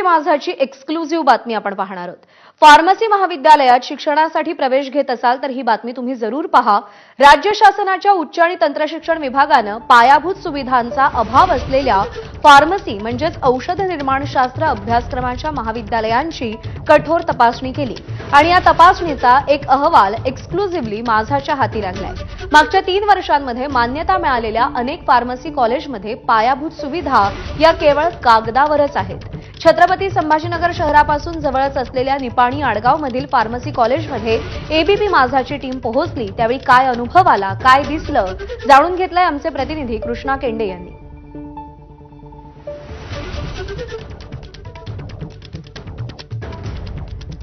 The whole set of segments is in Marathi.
माझाची एक्सक्लुझिव्ह बातमी आपण पाहणार आहोत। फार्मसी महाविद्यालयात शिक्षणासाठी प्रवेश घेत असाल तर ही बातमी तुम्ही जरूर पहा। राज्य शासनाच्या उच्च आणि तंत्रशिक्षण विभागानं पायाभूत सुविधांचा अभाव असलेल्या फार्मसी म्हणजेच औषध निर्माणशास्त्र अभ्यासक्रमाच्या महाविद्यालयांची कठोर तपासणी केली आणि या तपासणीचा एक अहवाल एक्सक्लुझिव्हली माझाच्या हाती लागलाय। मागच्या 3 वर्षांमध्ये मान्यता मिळालेल्या अनेक फार्मसी कॉलेजमध्ये पायाभूत सुविधा या केवळ कागदावरच आहेत। छत्रपती संभाजीनगर शहरापासून जवळच असलेल्या निपाणी आडगावमधील फार्मसी कॉलेजमध्ये एबीपी माझाची टीम पोहोचली। त्यावेळी काय अनुभव आला, काय दिसलं, जाणून घेतलंय आमचे प्रतिनिधी कृष्णा केंडे यांनी।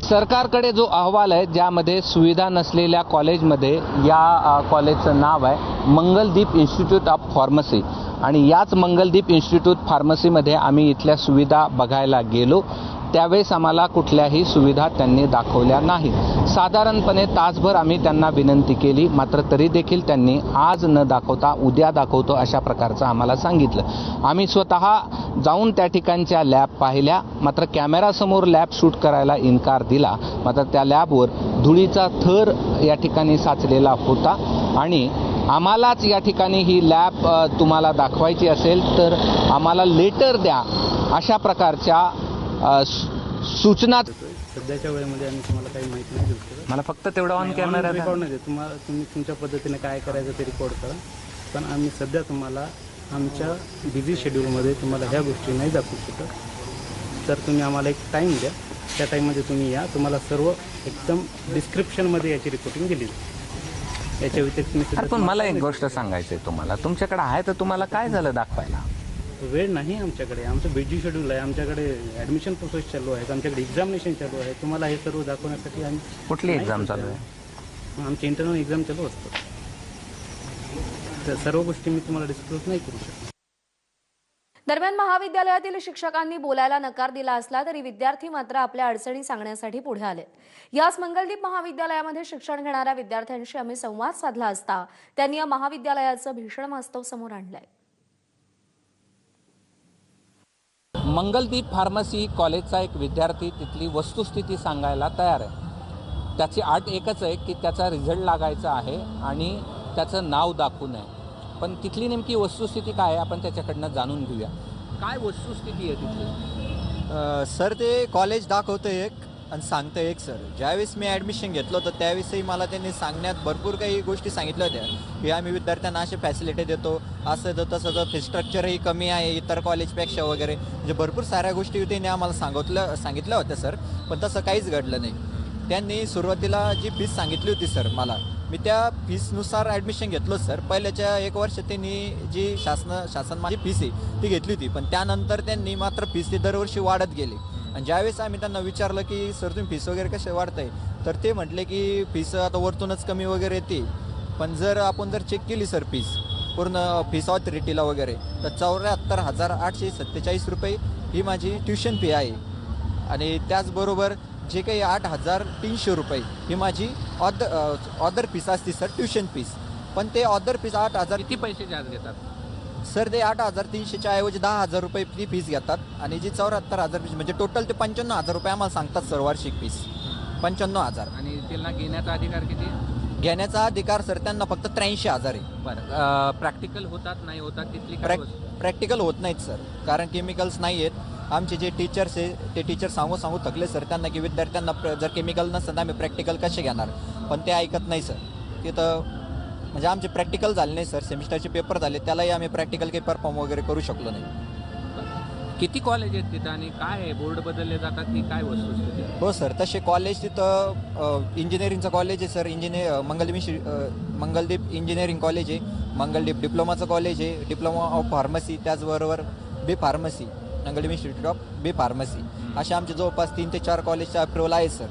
सरकारकडे जो अहवाल आहे ज्यामध्ये सुविधा नसलेल्या कॉलेजमध्ये या कॉलेजचं नाव आहे मंगलदीप इन्स्टिट्यूट ऑफ फार्मसी आणि याच मंगलदीप इन्स्टिट्यूट फार्मसीमध्ये आम्ही इथल्या सुविधा बघायला गेलो। त्यावेळेस आम्हाला कुठल्याही सुविधा त्यांनी दाखवल्या नाहीत। साधारणपणे तासभर आम्ही त्यांना विनंती केली, मात्र तरी देखील त्यांनी आज न दाखवता उद्या दाखवतो अशा प्रकारचं आम्हाला सांगितलं। आम्ही स्वतः जाऊन त्या ठिकाणच्या लॅब पाहिल्या, मात्र कॅमेरासमोर लॅब शूट करायला इन्कार दिला। मात्र त्या लॅबवर धुळीचा थर या ठिकाणी साचलेला होता आणि आम्हालाच या ठिकाणी ही लॅब तुम्हाला दाखवायची असेल तर आम्हाला लेटर द्या अशा प्रकारच्या सूचना। सध्याच्या वेळेमध्ये आम्ही तुम्हाला काही माहिती नाही देऊ शकत। मला फक्त तेवढा ऑन कॅमेरा रेकॉर्ड नाही, तुम्ही तुमच्या पद्धतीने काय करायचं ते रेकॉर्ड करा, पण आम्ही सध्या तुम्हाला आमच्या बिझी शेड्यूलमध्ये तुम्हाला ह्या गोष्टी नाही दाखवू शकत। तर तुम्ही आम्हाला एक टाईम द्या, त्या टाईममध्ये तुम्ही या, तुम्हाला सर्व एकदम डिस्क्रिप्शनमध्ये याची रिपोर्टिंग दिली जाईल। याच्या व्यतिरिक्त पण मला एक गोष्ट सांगायची आहे तुम्हाला, तुमच्याकडे आहे तर तुम्हाला काय झालं दाखवायला? वेळ नाही आमच्याकडे, आमचं बिझी शेड्यूल आहे, आमच्याकडे ॲडमिशन प्रोसेस चालू आहे, आमच्याकडे एक्झामिनेशन चालू आहे। तुम्हाला हे सर्व दाखवण्यासाठी आम्ही कुठली एक्झाम चालू आहे? आमची इंटरनल एक्झाम चालू असतात, तर सर्व गोष्टी मी तुम्हाला डिस्क्लोज नाही करू शकत। दरम्यान महाविद्यालयातील शिक्षकांनी बोलायला नकार दिला असला तरी विद्यार्थी मात्र आपल्या अडचणी सांगण्यासाठी पुढे आले। याच मंगलदीप महाविद्यालयामध्ये शिक्षण घेणाऱ्या विद्यार्थ्यांशी आम्ही संवाद साधला असता त्यांनी या महाविद्यालयाचं भीषण वास्तव समोर आणलंय। मंगलदीप फार्मसी कॉलेजचा एक विद्यार्थी तिथली वस्तुस्थिती सांगायला तयार आहे। त्याची अट एकच आहे की त्याचा रिझल्ट लागायचा आहे आणि त्याचं नाव दाखवू नये। पण तिथली नेमकी वस्तुस्थिती काय आहे आपण त्याच्याकडनं जाणून घेऊया। काय वस्तुस्थिती आहे तिथली? सर ते कॉलेज दाखवतं एक आणि सांगतं एक। सर ज्यावेळेस मी ॲडमिशन घेतलं होतं त्यावेळेसही मला त्यांनी सांगण्यात भरपूर काही गोष्टी सांगितल्या होत्या की आम्ही विद्यार्थ्यांना असे फॅसिलिटी देतो, असं तर तसं, तर फी स्ट्रक्चरही कमी आहे इतर कॉलेजपेक्षा वगैरे, म्हणजे भरपूर साऱ्या गोष्टी त्यांनी आम्हाला सांगितल्या होत्या सर। पण तसं काहीच घडलं नाही। त्यांनी सुरुवातीला जी फीस सांगितली होती सर मला, मी त्या फीसनुसार ॲडमिशन घेतलं सर। पहिल्याच्या 1 वर्ष त्यांनी जी शासन माझी फीस आहे ती घेतली होती, पण त्यानंतर त्यांनी मात्र फीस ती दरवर्षी वाढत गेली। आणि ज्यावेळेस आम्ही त्यांना विचारलं की सर तुम्ही फीस वगैरे कसे वाढताय, तर ते म्हटले की फीस आता वरतूनच कमी वगैरे येते, पण जर आपण चेक केली सर फीस पूर्ण फीस ऑथॉरिटीला वगैरे तर 74,847 रुपये ही माझी ट्युशन फी आहे। आणि त्याचबरोबर जे काही 8,300 रुपये ही माझी ऑदर फीस असते सर, ट्युशन फीस। पण ते ऑदर फीस 8,000 किती पैसे चार्ज घेतात सर? ते 8,300च्या ऐवजी 10,000 रुपये ती फीस घेतात आणि जी 74,000 फीस म्हणजे टोटल ते 55,000 रुपये आम्हाला सांगतात सर वार्षिक फीस 55,000। आणि त्यांना घेण्याचा अधिकार किती? घेण्याचा अधिकार सर त्यांना फक्त 83,000 आहे। बरं, प्रॅक्टिकल होतात नाही होतात तिथली काय? प्रॅक्टिकल होत नाहीत सर, कारण केमिकल्स नाही आहेत। आमचे जे टीचर्स आहे ते टीचर सांगू थकले सर त्यांना की विद्यार्थ्यांना जर केमिकल नसतं आम्ही प्रॅक्टिकल कसे घेणार, पण ते ऐकत नाही सर। तिथं म्हणजे आमचे प्रॅक्टिकल झाले नाही सर, सेमिस्टरचे पेपर झाले त्यालाही आम्ही प्रॅक्टिकल काही परफॉर्म वगैरे करू शकलो नाही। किती कॉलेज आहेत तिथं आणि काय आहे, बोर्ड बदलले जातात की काय वस्तुस्थिती? हो सर, तसे कॉलेज तिथं इंजिनिअरिंगचं कॉलेज आहे सर, मंगलदीप इंजिनिअरिंग कॉलेज आहे, मंगलदीप डिप्लोमाचं कॉलेज आहे, डिप्लोमा ऑफ फार्मसी, त्याचबरोबर B pharmacy, Mangaldeep institute of B pharmacy, असे आमचे जवळपास 3 ते 4 कॉलेजचा अप्रुव्हल आहे सर।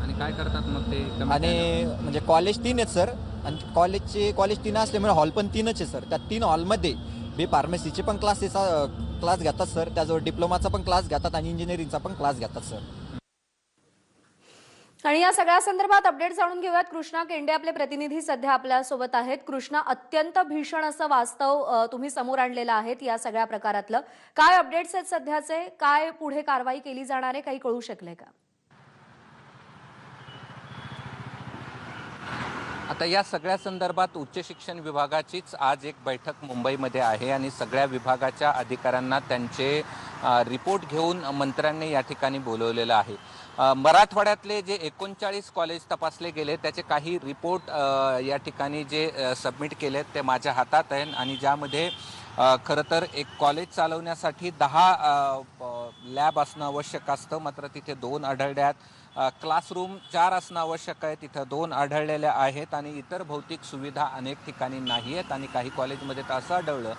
आणि काय करतात मग ते? आणि म्हणजे कॉलेज 3 आहेत सर, आणि कॉलेज 3 असल्यामुळे हॉल पण 3च आहे सर। त्या 3 हॉलमध्ये बी फार्मसीचे पण क्लास घेतात सर, त्याजवळ डिप्लोमाचा पण क्लास घेतात आणि इंजिनिअरिंगचा पण क्लास घेतात सर। आणि या सगळ्या संदर्भात अपडेट जाणून घेऊयात. कृष्णा केंडे आपले प्रतिनिधी सध्या आपल्या सोबत आहेत. कृष्णा, अत्यंत भीषण असं वास्तव तुम्ही समोर आणलेलं आहे या सगळ्या प्रकारातलं. काय अपडेट्स आहेत सध्याचे? काय पुढे कारवाई केली जाणार आहे? काही कळू शकले का? आता या सगळ्या संदर्भात उच्च शिक्षण विभागाचीच आज एक बैठक मुंबईमध्ये आहे आणि सगळ्या विभागाच्या अधिकाऱ्यांना त्यांचे रिपोर्ट घेऊन मंत्र्यांनी या ठिकाणी बोलवलेलं आहे. मराठवाड्यातले जे 39 कॉलेज तपासले गेले त्याचे काही रिपोर्ट या ठिकाणी जे सबमिट केलेत ते माझ्या हातात आहेत आणि ज्यामध्ये खरं तर एक कॉलेज चालवण्यासाठी 10 लॅब असणं आवश्यक असतं, मात्र तिथे 2 आढळल्यात. क्लासरूम 4 असणं आवश्यक आहे, तिथं 2 आढळलेल्या आहेत आणि इतर भौतिक सुविधा अनेक ठिकाणी नाही आहेत. आणि काही कॉलेजमध्ये तर असं आढळलं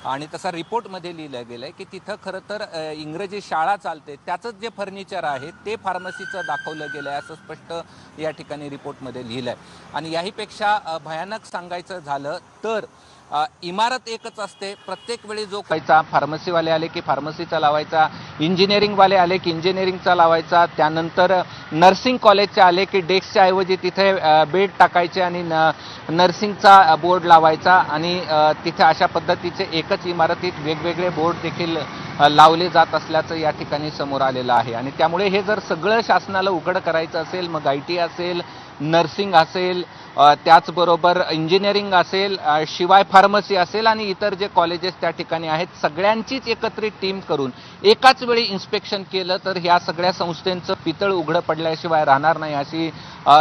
आणि तसा रिपोर्टमध्ये लिहिलं गेलं आहे की तिथं खरं तर इंग्रजी शाळा चालते, त्याचंच जे फर्निचर आहे ते फार्मसीचं दाखवलं गेलं आहे असं स्पष्ट या ठिकाणी रिपोर्टमध्ये लिहिलं आहे. आणि याहीपेक्षा भयानक सांगायचं झालं तर इमारत एकच असते. प्रत्येक वेळी जो खायचा फार्मसीवाले आले की फार्मसीचा लावायचा, इंजिनिअरिंगवाले आले की इंजिनिअरिंगचा लावायचा, त्यानंतर नर्सिंग कॉलेजचे आले की डेस्कच्या ऐवजी तिथे बेड टाकायचे आणि नर्सिंगचा बोर्ड लावायचा आणि तिथे अशा पद्धतीचे एकच इमारतीत वेगवेगळे बोर्ड देखील लावले जात असल्याचं या ठिकाणी समोर आलेलं आहे. आणि त्यामुळे हे जर सगळं शासनाला उघड करायचं असेल, मग IT असेल, नर्सिंग असेल, त्याचबरोबर इंजिनिअरिंग असेल, शिवाय फार्मसी असेल आणि इतर जे कॉलेजेस त्या ठिकाणी आहेत, सगळ्यांचीच एकत्रित टीम करून एकाच वेळी इन्स्पेक्शन केलं तर ह्या सगळ्या संस्थांचं पितळ उघडं पडल्याशिवाय राहणार नाही अशी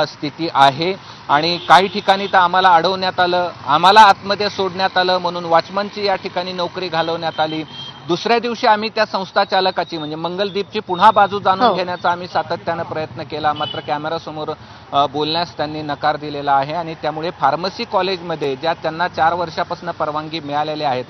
स्थिती आहे. आणि काही ठिकाणी तर आम्हाला अडवण्यात आलं, आम्हाला आतमध्ये सोडण्यात आलं, म्हणून वॉचमनची या ठिकाणी नोकरी घालवण्यात आली. दुसऱ्या दिवशी आम्ही त्या संस्था चालकाची म्हणजे मंगलदीपची पुन्हा बाजू जाणून घेण्याचा आम्ही सातत्यानं प्रयत्न केला, मात्र कॅमेरासमोर बोलण्यास त्यांनी नकार दिलेला आहे. आणि त्यामुळे फार्मसी कॉलेजमध्ये ज्या त्यांना 4 वर्षापासून परवानगी मिळालेली आहेत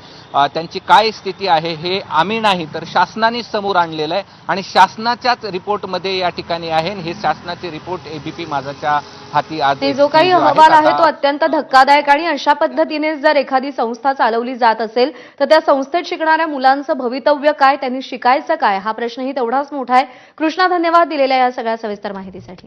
त्यांची काय स्थिती आहे हे आम्ही नाही तर शासनानेच समोर आणलेलं आहे आणि शासनाच्याच रिपोर्टमध्ये या ठिकाणी आहे. हे शासनाचे रिपोर्ट ABP माझाच्या हाती आज ते जो काही अहवाल आहे तो अत्यंत धक्कादायक आणि अशा पद्धतीने जर एखादी संस्था चालवली जात असेल तर त्या संस्थेत शिकणाऱ्या मुलांचं भवितव्य काय, त्यांनी शिकायचं काय, हा प्रश्नही तेवढाच मोठा आहे. कृष्णा, धन्यवाद दिलेल्या या सगळ्या सविस्तर माहितीसाठी.